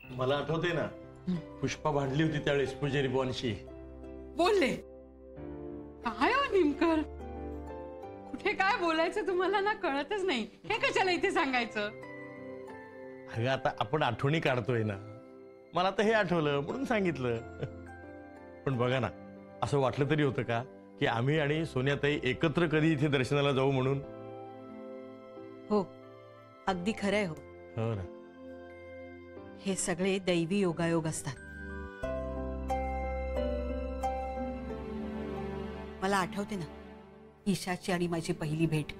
मला आठवते ना, पुष्पा भांडली होती त्यावेळेस पुजारी बॉनशी. बोलले काय हो नेमकर? कुठे काय बोलायचं तुम्हाला ना कळतच नाही. हे कशाला इथे सांगायचं? अगं आता आपण आठवणी काढतोय ना, मला तर हे आठवलं म्हणून सांगितलं. पण बघा ना, असं वाटलं तरी होतं का की आम्ही आणि सोन्याताई एकत्र कधी इथे दर्शनाला जाऊ म्हणून? हो, अगदी खरंय. हो हो ना. हे सगळे दैवी योगायोग असतात. मला आठवते ना ईशाची आणि माझी पहिली भेट.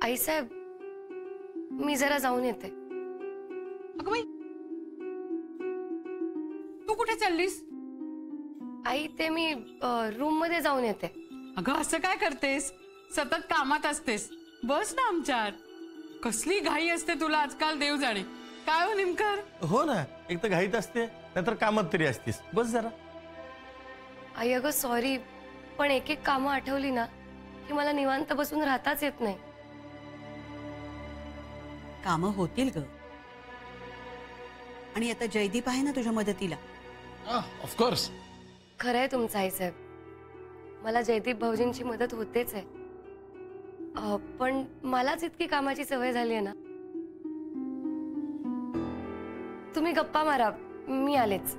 आई साहेब, मी जरा जाऊन येते. अगं बाई, तू कुठे चाललीस? आई ते मी रूम मध्ये जाऊन येते. अगं असं काय करतेस? सतत कामात असतेस. बस ना आमच्यात. कसली घाई असते तुला आजकाल देव जाणे. काय हो नेमकर? हो ना, एक तर घाईत असते नाहीतर कामात तरी असतीस. बस जरा. आई अगं सॉरी, पण एक एक कामं आठवली ना की मला निवांत बसून राहताच येत नाही. कामं होतील ग. आणि आता जयदीप आहे ना तुझ्या मदतीला. ऑफकोर्स. खरंय तुमचं आई साहेब, मला जयदीप भाऊजींची मदत होतेच आहे. पण मलाच इतकी कामाची सवय झाली आहे ना. तुम्ही गप्पा मारा, मी आलेच.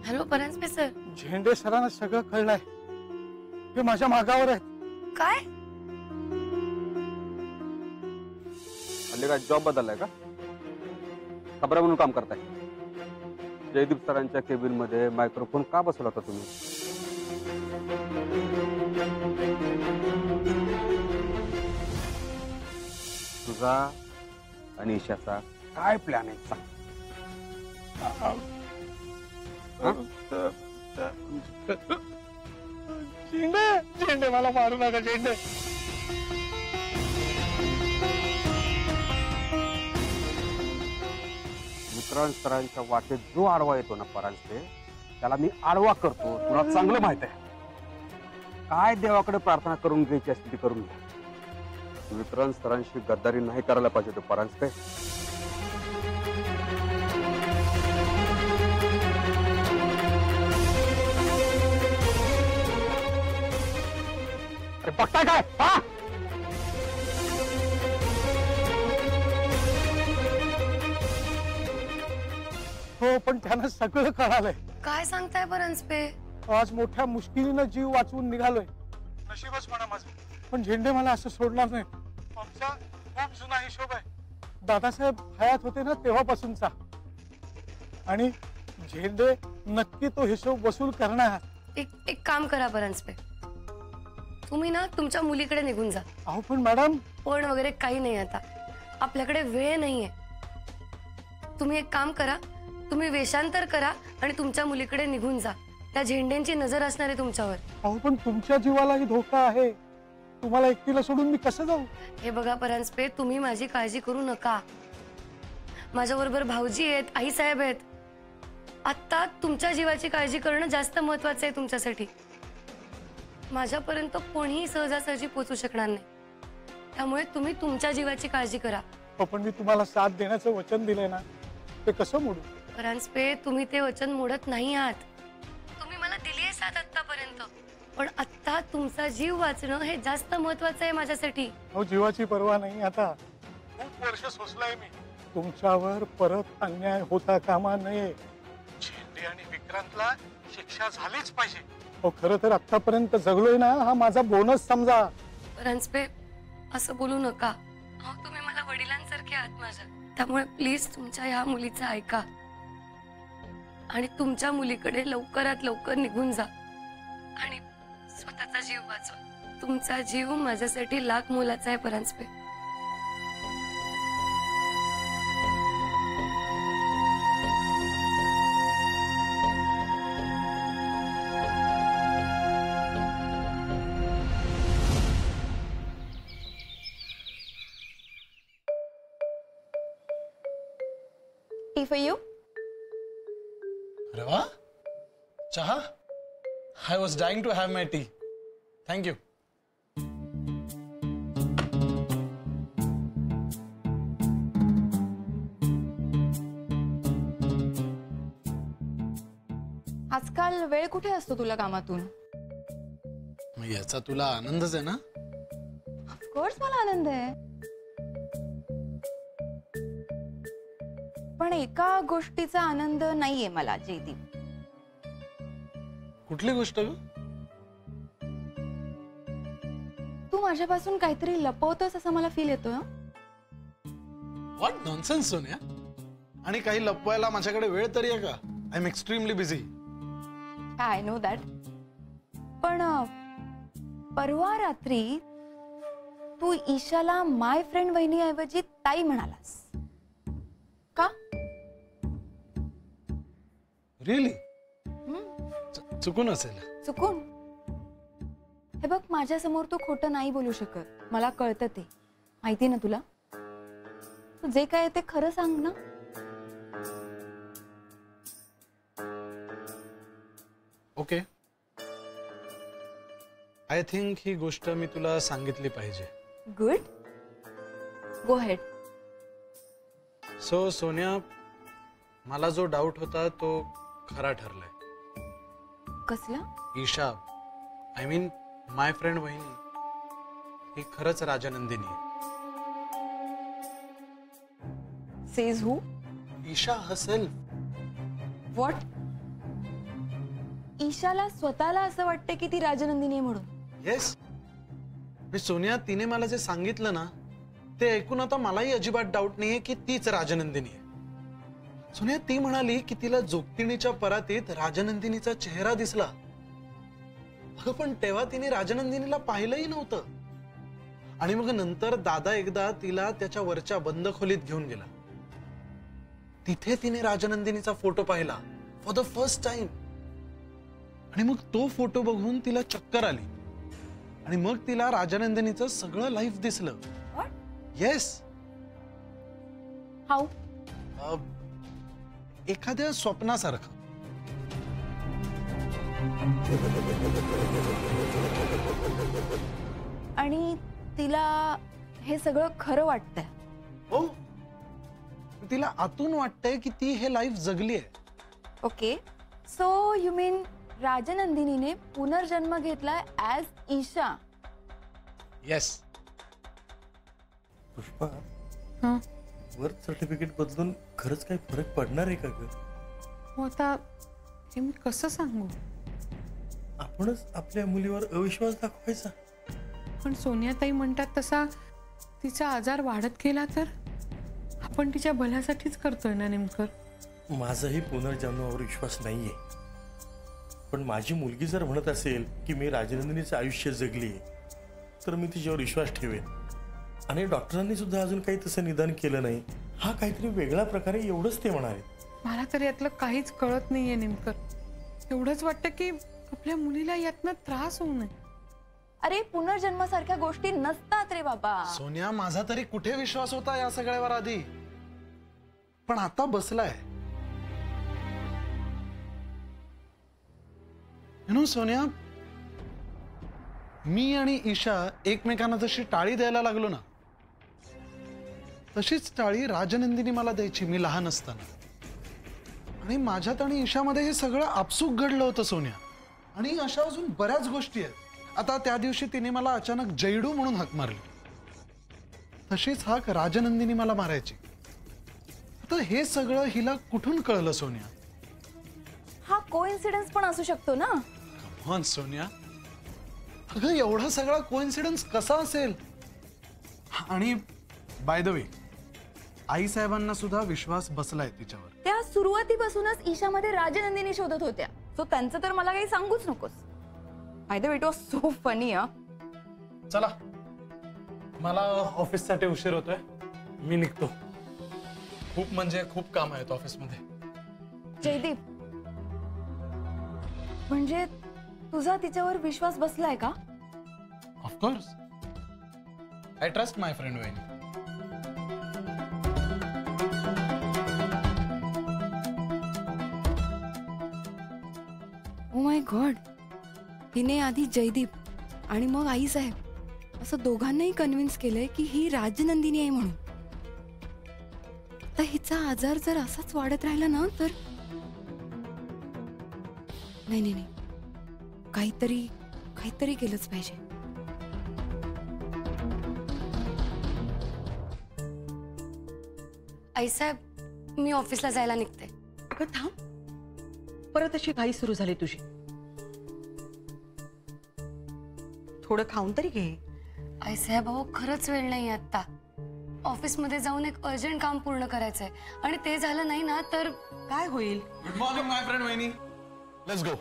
Hello Paranjape sir. झेंडे सरांना सगळं कळलंय. हे माझ्या मागावर आहेत. काय? हल्ली काय जॉब बदललाय का? खबरा म्हणून काम करताय? जयदीप सरांच्या केबिन मध्ये मायक्रोफोन का बसवला होता तुम्ही? तुझा आणि ईशाचा काय प्लॅन आहे सांग? झेंडे झेंडे मला मारू नका झेंडे. विक्रांत सरांच्या वाटेत जो आडवा येतो ना परांजपे, त्याला मी आडवा करतो. तुला चांगलं माहित आहे. काय देवाकडे प्रार्थना करून घ्यायची असते ती करून घ्या. विक्रांत सरांशी गद्दारी नाही करायला पाहिजे तो परांजपे. बघताय काय? हो, पण त्यांना सगळं कळालंय. काय सांगताय परांजपे? आज मोठ्या मुश्किलीनं जीव वाचवून निघालोय. नशीबच म्हणा माझं. पण झेंडे मला असं सोडणार नाही. आमचा खूप जुना हिशोब आहे. दादासाहेब हयात होते ना तेव्हापासूनचा. आणि झेंडे नक्की तो हिशोब वसूल करणार. एक काम करा परांजपे, तुम्ही ना तुमच्या मुलीकडे निघून जा. अहो पण मॅडम. पण वगैरे काही नाही, आता आपल्याकडे वेळ नाहीये. तुम्ही एक काम करा, तुम्ही वेषांतर करा आणि तुमच्या मुलीकडे निघून जा. त्या झेंड्यांची नजर असणार आहे तुमच्यावर. अहो पण तुमच्या जीवालाही धोका आहे. तुम्हाला एकटीला सोडून मी कसं जाऊ? हे बघा परांजपे, तुम्ही माझी काळजी करू नका. माझ्याबरोबर भाऊजी आहेत, आई साहेब आहेत. आता तुमच्या जीवाची काळजी करणं जास्त महत्वाचं आहे तुमच्यासाठी. माझ्यापर्यंत कोणीही सहजासहजी पोहोचू शकणार नाही. त्यामुळे तुम्ही तुमच्या जीवाची काळजी करा. पण मी तुम्हाला साथ देण्याचं वचन दिलंय ना, ते कसं मोडू? परांजपे, तुम्ही ते वचन मोडत नाही आहात. तुम्ही मला दिली आहे साथ आतापर्यंत, पण आता तुमचा जीव वाचणं हे जास्त महत्वाचं आहे माझ्यासाठी. हो, जीवाची पर्वा नाही. आता खूप खूप वर्ष सोसलाय मी. तुमच्यावर परत अन्याय होता कामा नये. झेंडे आणि विक्रांतला शिक्षा झालीच पाहिजे. हो, खरं तर आतापर्यंत जगलोय ना, हा माझा बोनस समजा. परांजपे असं बोलू नका. अहो तुम्ही मला वडिलांसारखे आहात माझ्या, त्यामुळे प्लीज तुमच्या ह्या मुलीचं ऐका आणि तुमच्या मुलीकडे लवकरात लवकर निघून जा आणि स्वतःचा जीव वाचवा. तुमचा जीव माझ्यासाठी लाख मोलाचा आहे परांजपे. T for you. अरे वाह, चहा. I was dying to have my tea. Thank you. आजकाल वेळ कुठे असतो तुला कामातून? मग याचा तुला आनंदच आहे ना? ऑफकोर्स मला आनंद आहे, पण एका गोष्टीचा आनंद नाहीये मला जयदीप. कुठली गोष्ट ग? तू माझ्यापासून काहीतरी लपवतोस असं मला फील येतोय. What nonsense Sonia. आणि काही लपवायला माझ्याकडे वेळ तरी आहे का? I am extremely busy. I know that. पण परवा रात्री तू ईशाला माय फ्रेंड वहिनीऐवजी ताई म्हणालास का? रिअली? चुकून असेल. चुकून? हे बघ, माझ्या समोर तू खोटं नाही बोलू शकत. मला कळतं ते, माहिती ना तुला. तू जे काय ते खरं सांग ना. ओके, आय थिंक ही गोष्ट मी तुला सांगितली पाहिजे. Good, go ahead. So Sonia, मला जो डाऊट होता तो खरा ठरलाय. कसला? Isha, I mean my friend वहिनी, ही खरंच राजानंदिनी आहे. Says who? ईशा हसेल. व्हॉट? ईशाला स्वतःला असं वाटतं की ती राजनंदिनी आहे म्हणून? येस. सोनिया, तिने मला जे सांगितलं ना ते ऐकून आता मलाही अजिबात डाऊट नाहीये की तीच राजनंदिनी आहे. सोनिया, ती म्हणाली की तिला जोगतिणीच्या परातीत राजनंदिनीचा चेहरा दिसला. अगं पण तेव्हा तिने राजनंदिनीला पाहिलंही नव्हतं. आणि मग नंतर दादा एकदा तिला त्याच्या वरच्या बंद खोलीत घेऊन गेला. तिथे तिने राजनंदिनीचा फोटो पाहिला फॉर द फर्स्ट टाइम. आणि मग तो फोटो बघून तिला चक्कर आली आणि मग तिला राजनंदिनीचं सगळं लाईफ दिसलं. येस. हाऊ? एखाद्या स्वप्नासारखं. आणि तिला हे सगळं खरं वाटतंय? हो, तिला आतून वाटतंय की ती हे लाईफ जगली आहे. ओके, सो यू मीन राजनंदिनीने पुनर्जन्म घेतलाय ऍज ईशा? येस. पुष्पा, हं? बर्थ सर्टिफिकेट बदलून खरंच काही फरक पडणार आहे का ग? हो, आता हे मी कसं सांगू? आपणच आपल्या मुलीवर अविश्वास दाखवायचा. पण सोनियाताई म्हणतात तसा तिचा आजार वाढत गेला तर आपण तिच्या भल्यासाठीच करतोय ना नेमकं. माझाही पुनर्जन्मावर विश्वास नाहीये, पण माझी मुलगी जर म्हणत असेल की मी राजनंदिनीचं आयुष्य जगली तर मी तिच्यावर विश्वास ठेवेन. आणि डॉक्टरांनी सुद्धा अजून काही तसं निदान केलं नाही. हा काहीतरी वेगळा प्रकारे, एवढंच ते म्हणाले. मला तर यातलं काहीच कळत नाहीये नेमकं. एवढंच वाटतं की आपल्या मुलीला यातनं त्रास होऊ नये. अरे, पुनर्जन्मासारख्या गोष्टी नसतात रे बाबा. सोनिया, माझा तरी कुठे विश्वास होता या सगळ्यावर आधी, पण आता बसलाय. सोनिया, मी आणि ईशा एकमेकांना जशी टाळी द्यायला लागलो ना, तशीच टाळी राजनंदिनी मला द्यायची मी लहान असताना. आणि माझ्यात आणि ईशामध्ये हे सगळं आपसूक घडलं होतं सोनिया. आणि अशा अजून बऱ्याच गोष्टी आहेत. आता त्या दिवशी तिने मला अचानक जैडू म्हणून हाक मारली. तशीच हाक राजनंदिनी मला मारायची. आता हे सगळं हिला कुठून कळलं सोनिया? हा कोइन्सिडन्स पण असू शकतो ना. कमॉन सोनिया, अगं एवढा सगळा कोइन्सिडन्स कसा असेल? आणि बाय द वे, आई साहेबांना सुद्धा विश्वास बसलाय तिच्यावर. त्या सुरुवातीपासूनच ईशामध्ये राजनंदिनी शोधत होत्या. सो त्यांचं तर मला काही सांगूच नकोस. By the way, it was so funny. चला, मला ऑफिससाठी उशीर होतोय, मी निघतो. खूप म्हणजे खूप काम आहेत ऑफिसमध्ये. जयदीप, म्हणजे तुझा तिच्यावर विश्वास बसलाय का? Of course, I trust my friend वहिनी. ओ माय गॉड, तिने आधी जयदीप आणि मग आई साहेब असं दोघांनाही कन्व्हिन्स केलंय की ही राजनंदिनी आहे म्हणून. तर हिचा आजार जर असाच वाढत राहिला ना तर नाही नाही नाही, काहीतरी केलंच पाहिजे. आईसाहेब, मी ऑफिसला जायला निघते. अगं थांब, परत अशी घाई सुरू झाली तुझी. थोडं खाऊन तरी घे. आईसाहेब, अहो खरंच वेळ नाही आता. ऑफिसमध्ये जाऊन एक अर्जंट काम पूर्ण करायचंय आणि ते झालं नाही ना तर काय होईल? गुड मॉर्निंग माय फ्रेंड वहिनी, लेट्स गो.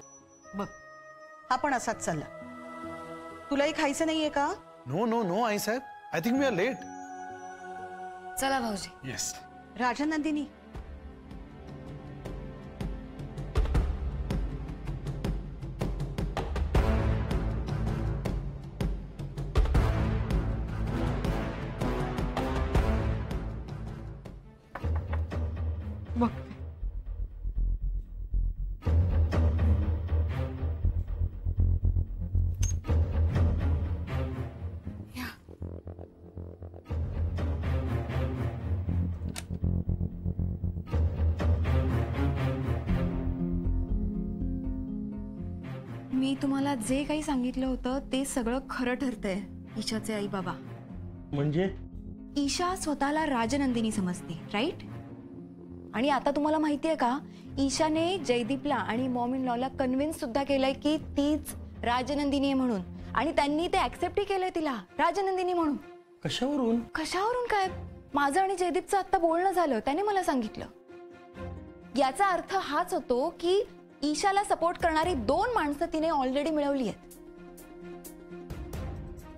बघ, हा पण असाच चालला. तुलाही खायचं नाहीये का? नो नो नो आई साहेब, I think we are late. चला भाऊजी. येस. राजनंदिनी, बघते. या. मी तुम्हाला जे काही सांगितलं होतं ते सगळं खरं ठरतंय. ईशाचे आई बाबा, म्हणजे ईशा स्वतःला राजनंदिनी समजते, राईट? आणि आता तुम्हाला माहितीये का, ईशाने जयदीपला आणि मॉम इन लॉला कन्व्हिन्स सुद्धा केलंय की तीच राजनंदिनी आहे म्हणून. आणि त्यांनी ते ऍक्सेप्टही केलंय तिला राजनंदिनी म्हणून. कशावरून? कशावरून काय? माझं आणि जयदीपचं आता बोलणं झालं, त्याने मला सांगितलं. याचा अर्थ हाच होतो की ईशाला सपोर्ट करणारी 2 माणसं तिने ऑलरेडी मिळवली आहेत.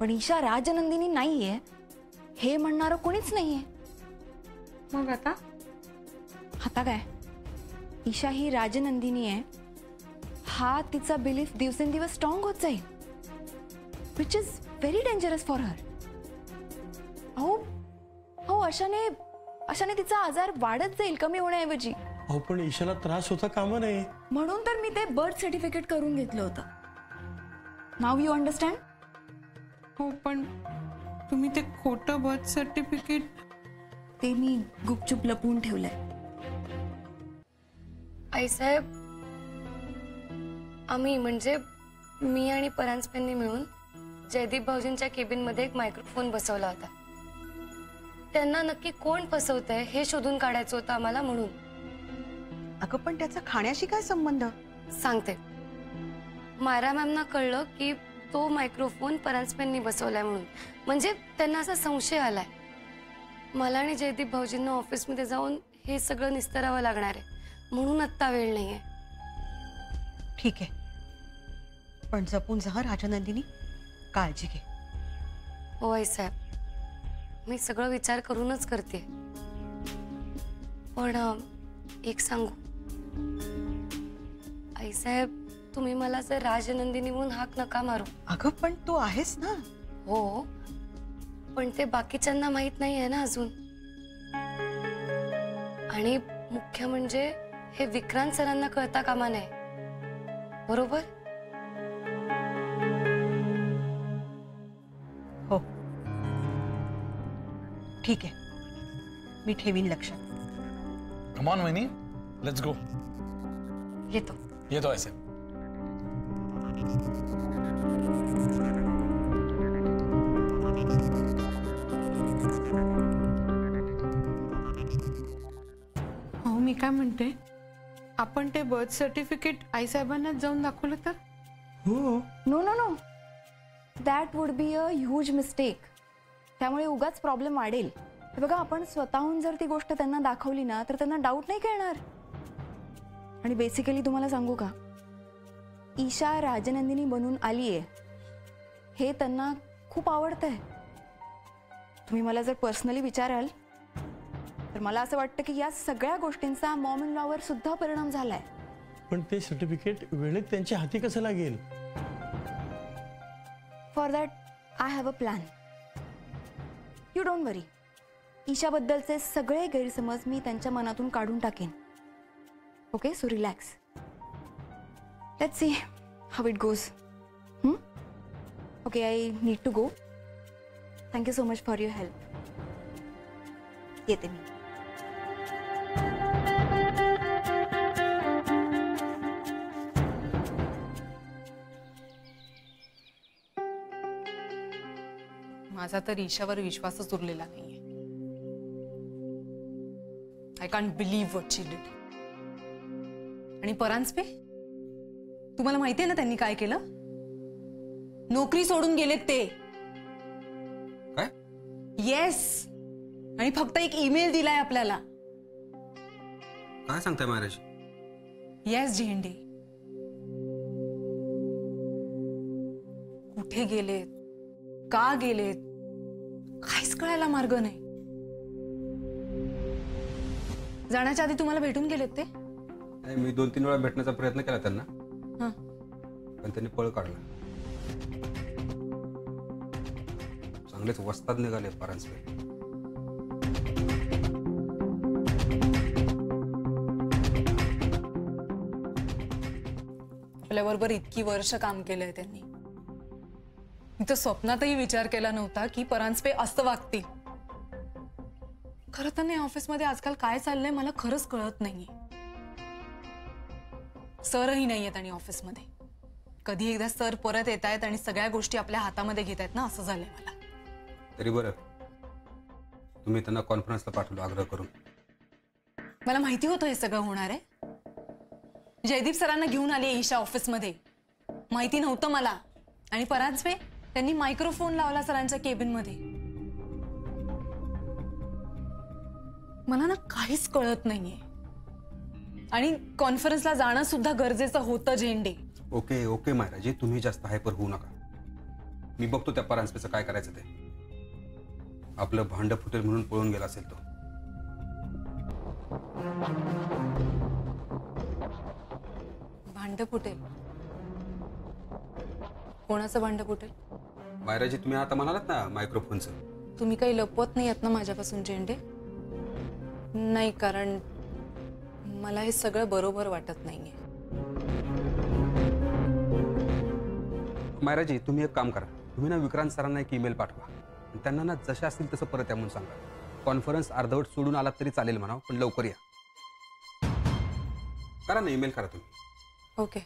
पण ईशा राजनंदिनी नाहीये हे म्हणणारं कोणीच नाहीये. मग आता आता काय, ईशा ही राजनंदिनी आहे हा तिचा बिलीफ दिवसेंदिवस स्ट्रॉंग होत जाईल, which is very dangerous for her. हो अशाने तिचा आजार वाढत जाईल कमी होण्याऐवजी. अहो पण ईशाला त्रास होता कामा नये. म्हणून तर मी ते बर्थ सर्टिफिकेट करून घेतलं होतं. नाव यू अंडरस्टँड? हो, पण तुम्ही ते खोटं बर्थ सर्टिफिकेट ते मी गुपचूप लपवून ठेवलंय. आईसाहेब, आम्ही म्हणजे मी आणि परांजपेंनी मिळून जयदीप भाऊजींच्या केबिनमध्ये एक मायक्रोफोन बसवला होता. त्यांना नक्की कोण फसवतंय हे शोधून काढायचं होतं आम्हाला, म्हणून. अगं पण त्याचा खाण्याशी काय संबंध? सांगते. मायरा मॅमना कळलं की तो मायक्रोफोन परांजपेंनी बसवलाय म्हणून. म्हणजे त्यांना असा संशय आलाय. मला आणि जयदीप भाऊजींना ऑफिसमध्ये जाऊन हे सगळं निस्तरावं लागणार आहे, म्हणून आत्ता वेळ नाहीये. ठीक आहे, पण जपून जा राजनंदिनी, काळजी घे. हो आईसाहेब, मी सगळं विचार करूनच करते. पण एक सांगू आईसाहेब, तुम्ही मला जर राजनंदिनी म्हणून हाक नका मारू. अगं पण तू आहेस ना. हो, पण ते बाकीच्यांना माहित नाहीये ना अजून. आणि मुख्य म्हणजे हे विक्रांत सरांना कळता कामा नये, बरोबर? हो ठीक आहे, मी ठेवीन लक्षात. कम ऑन वहिनी, लेट्स गो. येतो ऐसे. हो मी काय म्हणते, आपण ते बर्थ सर्टिफिकेट आईसाहेबांनाच जाऊन दाखवलं तर? हो. No no no, that would be a huge mistake. त्यामुळे उगाच प्रॉब्लेम वाढेल. हे बघा, आपण स्वतःहून जर ती गोष्ट त्यांना दाखवली ना तर त्यांना डाऊट नाही खेळणार. आणि बेसिकली तुम्हाला सांगू का, ईशा राजनंदिनी बनून आलीये हे त्यांना खूप आवडतंय. तुम्ही मला जर पर्सनली विचाराल तर मला असं वाटतं की या सगळ्या गोष्टींचा मॉम इन लॉवर सुद्धा परिणाम झालाय. पण ते सर्टिफिकेट वेळेत त्यांच्या हाती कसं लागेल? For that I have a plan. You don't worry. ईशाबद्दलचे सगळे गैरसमज मी त्यांच्या मनातून काढून टाकेन. Okay, so relax. Let's see how it goes. Okay, I need to go. Thank you so much for your help. येते मी. माझा तर ईशावर विश्वासच उरलेला नाहीये. I can't believe what she did. आणि परांजपे, तुम्हाला माहितीये ना त्यांनी काय केलं? नोकरी सोडून गेलेत ते. काय? येस. आणि फक्त एक ईमेल दिलाय आपल्याला. काय सांगताय महाराज? येस झेंडे. कुठे गेलेत, का गेलेत, काहीच कळायला मार्ग नाही. जाण्याच्या आधी तुम्हाला भेटून गेलेत ते? मी 2-3 वेळा भेटण्याचा प्रयत्न केला त्यांना, हं. पण त्यांनी पळ काढला. चांगलेच वस्ताद निघाले परांजपे. आपल्याबरोबर इतकी वर्ष काम केलंय त्यांनी. मी तर स्वप्नातही विचार केला नव्हता की परांजपे असं वागतील. खरं तर नाही, ऑफिसमध्ये आजकाल काय चाललंय मला खरंच कळत नाहीये. सरही नाहीयेत आणि ऑफिसमध्ये. कधी एकदा सर परत येत आहेत आणि सगळ्या गोष्टी आपल्या हातामध्ये घेत आहेत ना, असं झालंय मला. तरी बरं, तुम्ही त्यांना कॉन्फरन्सला पाठवलं आग्रह करून. मला माहिती होतं हे सगळं होणार आहे. जयदीप सरांना घेऊन आली ईशा ऑफिसमध्ये. माहिती नव्हतं मला. आणि परांजपे त्यांनी मायक्रोफोन लावला सरांच्या केबिन मध्ये. मला ना काहीच कळत नाहीये. आणि कॉन्फरन्सला जाणं सुद्धा गरजेचं होतं झेंडे. ओके ओके मायराजी, तुम्ही जास्त हायपर होऊ नका. मी बघतो त्या परांजपेचं काय करायचं ते. आपलं भांड फुटेल म्हणून पळून गेला असेल तो. भांड फुटेल? कोणाचं भांड फुटेल? मायराजी, तुम्ही आता म्हणालात ना मायक्रोफोनचं. तुम्ही काही लपवत नाही आहेत ना माझ्यापासून झेंडे? नाही, कारण मला हे सगळं बरोबर वाटत नाहीये. मायराजी, तुम्ही एक काम करा. तुम्ही ना विक्रांत सरांना एक ईमेल पाठवा. त्यांना ना जसे असतील तसं परत या म्हणून सांगा. कॉन्फरन्स अर्धवट सोडून आलात तरी चालेल म्हणा, पण लवकर या. करा ना, ईमेल करा तुम्ही. ओके.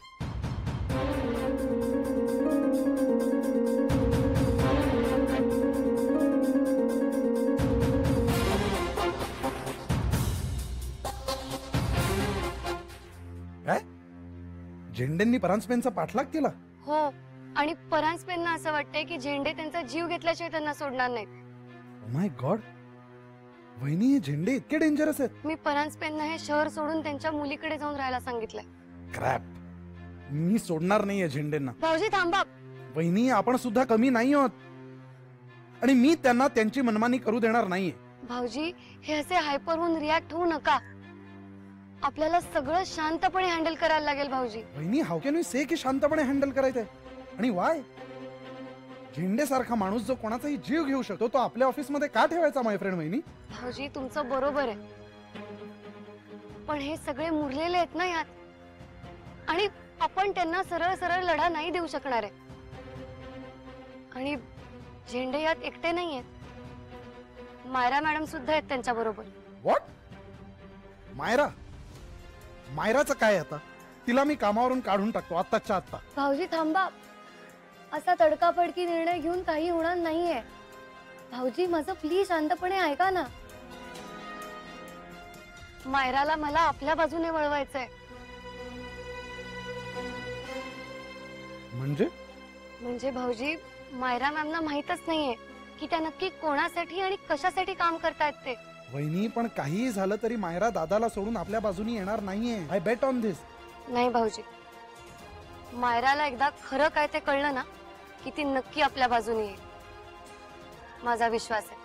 काय झेंडेंनी परांजपेंचा पाठलाग केला? हो, आणि परांजपेंना असं वाटतंय की झेंडे त्यांचा जीव घेतल्याशिवाय त्यांना सोडणार नाहीत. माय गॉड, वहिनी, हे झेंडे इतके डेंजरस आहेत? मी परांजपेंना हे शहर सोडून त्यांच्या मुलीकडे जाऊन राहायला सांगितलंय. क्रॅप. मी सोडणार नाहीये झेंडेंना. भाऊजी थांबा. वहिनी, आपण सुद्धा कमी नाही आहोत. आणि मी त्यांना त्यांची मनमानी करू देणार नाहीये. भाऊजी, हे असे हायपर होऊन रिॲक्ट होऊ नका. आपल्याला सगळं शांतपणे हँडल करायला लागेल भाऊजी. वहिनी, हाऊ कॅन यू से की शांतपणे हँडल करायचंय? आणि वाय? झेंडे सारखा माणूस जो कोणाचाही जीव घेऊ शकतो, तो आपल्या ऑफिस मध्ये का ठेवायचा माय फ्रेंड? वहिनी, भाऊजी तुमचं बरोबर आहे, पण हे सगळे मुरलेले आहेत ना यात. आणि आपण त्यांना सरळ सरळ लढा नाही देऊ शकणार आहे. आणि झेंडे यात एकटे नाही आहेत. मायरा मॅडम सुद्धा आहेत त्यांच्या बरोबर. व्हॉट? मायरा? मायराचं काय आता? तिला मी कामावरून काढून टाकतो आत्ताच्या आत्ता. भाऊजी थांबा. असा तडकाफडकी निर्णय घेऊन काही होणार नाहीये. भाऊजी माझं प्लीज शांतपणे ऐका ना. मायराला मला आपल्या बाजूने वळवायचंय. म्हणजे भाऊजी मायरा मॅमना माहीतच नाहीये की त्या नक्की कोणासाठी आणि कशासाठी काम करतायत ते. वहिनी पण काहीही झालं तरी मायरा दादाला सोडून आपल्या बाजूनी येणार नाहीये. आय बेट ऑन दिस. नाही भाऊजी, मायराला एकदा खरं काय ते कळलं ना की ती नक्की आपल्या बाजूने येईल. माझा विश्वास आहे.